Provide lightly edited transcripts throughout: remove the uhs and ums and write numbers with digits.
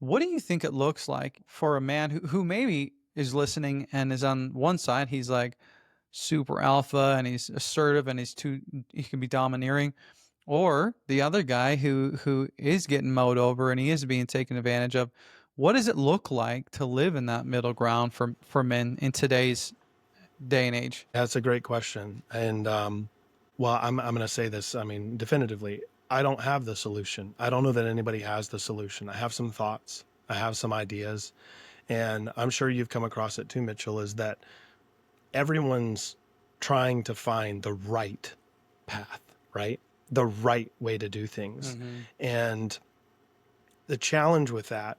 What do you think it looks like for a man who maybe is listening and is on one side, he's like super alpha and he's assertive and he can be domineering, or the other guy who is getting mowed over and he is being taken advantage of. What does it look like to live in that middle ground for men in today's day and age? That's a great question. And well, I'm going to say this. I mean, definitively, I don't have the solution. I don't know that anybody has the solution. I have some thoughts. I have some ideas, and I'm sure you've come across it too, Mitchell. Is that everyone's trying to find the right path, right? The right way to do things, Mm-hmm. and the challenge with that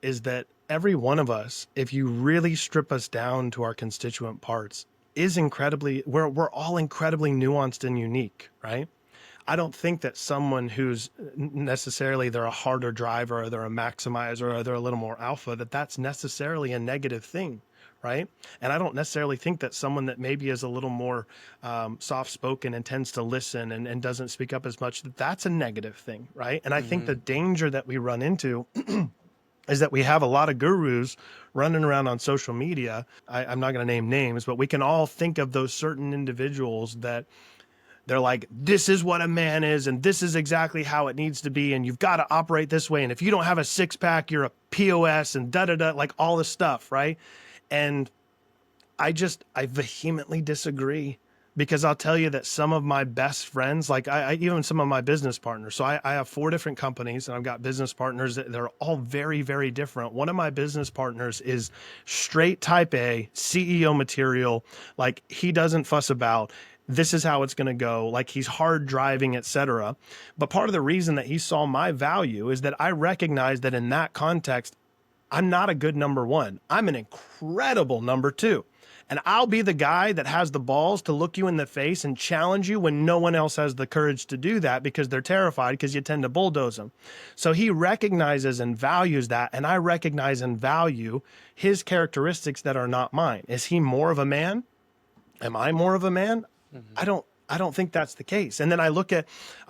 is that every one of us, if you really strip us down to our constituent parts, is incredibly, we're all incredibly nuanced and unique, right? I don't think that someone who's necessarily they're a harder driver or they're a maximizer or they're a little more alpha, that that's necessarily a negative thing, right? And I don't necessarily think that someone that maybe is a little more soft spoken and tends to listen and doesn't speak up as much, that that's a negative thing, right? And I think Mm-hmm. the danger that we run into is that we have a lot of gurus running around on social media. I'm not going to name names, but we can all think of those certain individuals that they're like, this is what a man is, and this is exactly how it needs to be, and you've got to operate this way. And if you don't have a six pack, you're a POS and da da da, like all this stuff, right? And I vehemently disagree, because I'll tell you that some of my best friends, like I even some of my business partners. So I have 4 different companies and I've got business partners that they're all very, very different. One of my business partners is straight type A, CEO material. Like he doesn't fuss about, this is how it's going to go. Like he's hard driving, etc. But part of the reason that he saw my value is that I recognize that in that context, I'm not a good number one. I'm an incredible number two. And I'll be the guy that has the balls to look you in the face and challenge you when no one else has the courage to do that, because they're terrified, because you tend to bulldoze them. So he recognizes and values that. And I recognize and value his characteristics that are not mine. Is he more of a man? Am I more of a man? Mm-hmm. I don't think that's the case. And then I've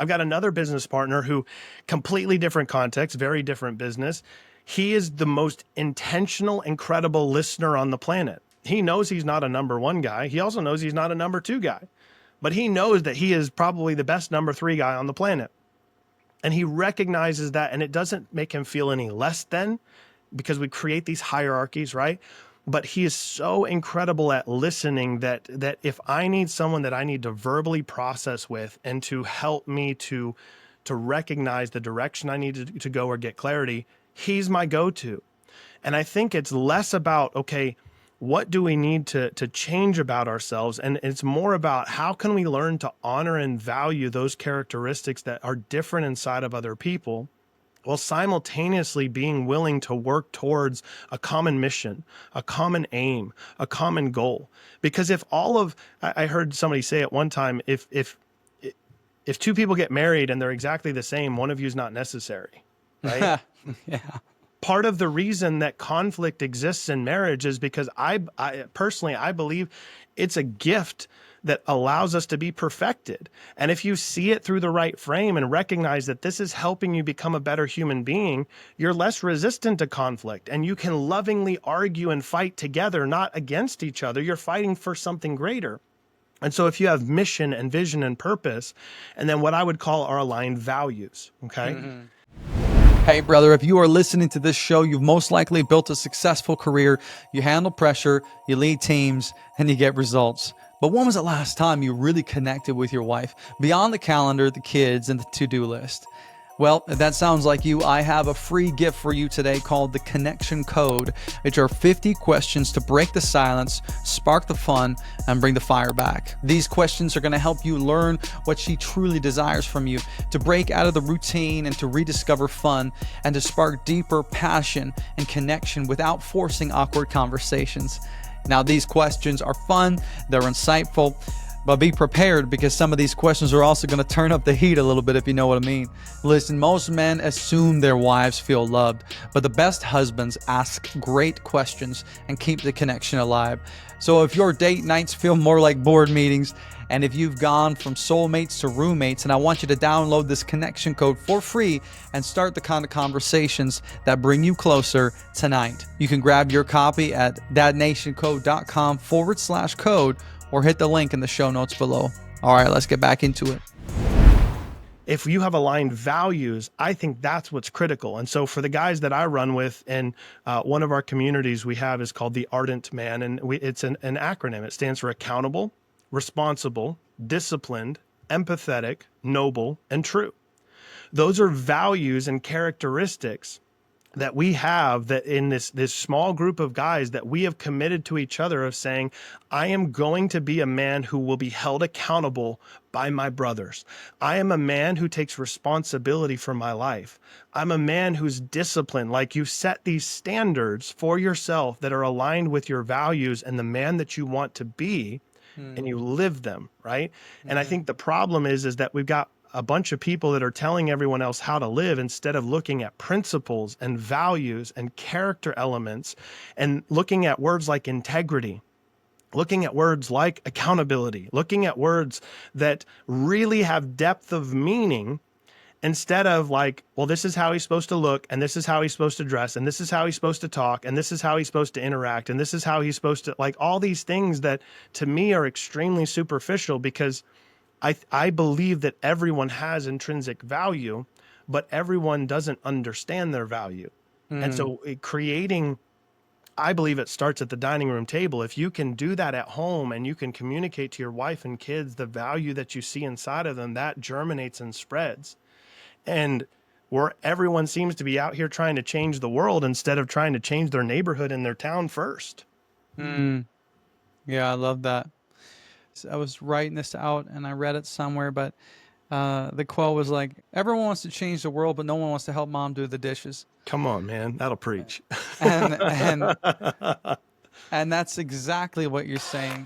got another business partner who, completely different context, very different business. He is the most intentional, incredible listener on the planet. He knows he's not a number one guy. He also knows he's not a number two guy, but he knows that he is probably the best number three guy on the planet. And he recognizes that, and it doesn't make him feel any less than, because we create these hierarchies, right? But he is so incredible at listening that if I need someone that I need to verbally process with and to help me to recognize the direction I need to go or get clarity, he's my go-to. And I think it's less about, okay, what do we need to change about ourselves? And it's more about, how can we learn to honor and value those characteristics that are different inside of other people, while simultaneously being willing to work towards a common mission, a common aim, a common goal. Because if I heard somebody say at one time, if 2 people get married and they're exactly the same, one of you is not necessary, right? Yeah. Part of the reason that conflict exists in marriage is because I personally, I believe it's a gift that allows us to be perfected. And if you see it through the right frame and recognize that this is helping you become a better human being, you're less resistant to conflict, and you can lovingly argue and fight together, not against each other. You're fighting for something greater. And so if you have mission and vision and purpose, and then what I would call our aligned values, okay? Mm-hmm. Hey, brother, if you are listening to this show, you've most likely built a successful career. You handle pressure, you lead teams, and you get results. But when was the last time you really connected with your wife beyond the calendar, the kids, and the to-do list? Well, if that sounds like you, I have a free gift for you today called the Connection Code. It's our 50 questions to break the silence, spark the fun, and bring the fire back. These questions are going to help you learn what she truly desires from you, to break out of the routine and to rediscover fun, and to spark deeper passion and connection without forcing awkward conversations. Now, these questions are fun, they're insightful, But be prepared, because some of these questions are also going to turn up the heat a little bit, if you know what I mean. Listen, most men assume their wives feel loved, but the best husbands ask great questions and keep the connection alive. So if your date nights feel more like board meetings, and if you've gone from soulmates to roommates, and I want you to download this connection code for free and start the kind of conversations that bring you closer tonight. You can grab your copy at dadnationcode.com/code, or hit the link in the show notes below. All right, let's get back into it. If you have aligned values, I think that's what's critical. And so for the guys that I run with, and one of our communities we have is called the Ardent Man, and it's an acronym. It stands for accountable, responsible, disciplined, empathetic, noble, and true. Those are values and characteristics that we have, that in this small group of guys that we have committed to each other, of saying, I am going to be a man who will be held accountable by my brothers. I am a man who takes responsibility for my life. I'm a man who's disciplined. Like, you set these standards for yourself that are aligned with your values and the man that you want to be, and you live them, right? And I think the problem is that we've got a bunch of people that are telling everyone else how to live, instead of looking at principles and values and character elements, and looking at words like integrity, looking at words like accountability, looking at words that really have depth of meaning, instead of like, well, this is how he's supposed to look, and this is how he's supposed to dress, and this is how he's supposed to talk, and this is how he's supposed to interact, and this is how he's supposed to, like, all these things that to me are extremely superficial, because I believe that everyone has intrinsic value, but everyone doesn't understand their value. And so creating, I believe it starts at the dining room table. If you can do that at home, and you can communicate to your wife and kids the value that you see inside of them, that germinates and spreads. And where everyone seems to be out here trying to change the world instead of trying to change their neighborhood and their town first. Yeah, I love that. I was writing this out and I read it somewhere, but the quote was like, everyone wants to change the world, but no one wants to help mom do the dishes. Come on, man. That'll preach. And that's exactly what you're saying.